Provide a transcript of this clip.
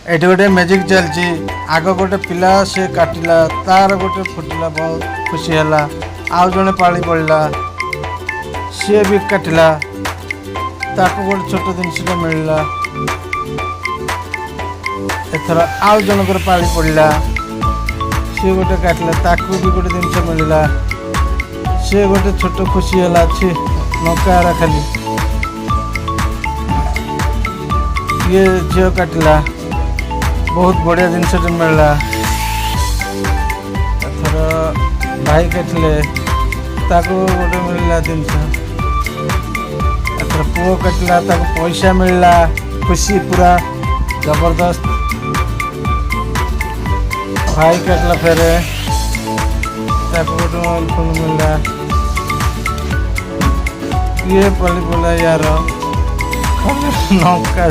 एठी गोटे मैजिक चलची आग गोटे पिला से काटिला तार गोटे फुटिला बहुत खुशी है। आउ जड़े पाली पड़ा सी भी काटिला ताको गोटे छोट जिनस मिलला। एथर आउ जनकर पाली पड़ा सी गोटे काटिला ताको भी गोटे जिनस मिलला। सी गोटे छोट खुशी है नौका खाली ये झील काटिला बहुत बढ़िया जिनस मिलला। एथर भाई काटिले ताको गोटे मिलला जिनस। एथर पुओ काटिला ताको पैसा मिलला खुशी पूरा जबरदस्त। भाई काटला फेरे ताको गोटे मोबाइल फोन मिलला। ये पली बोला यार नौका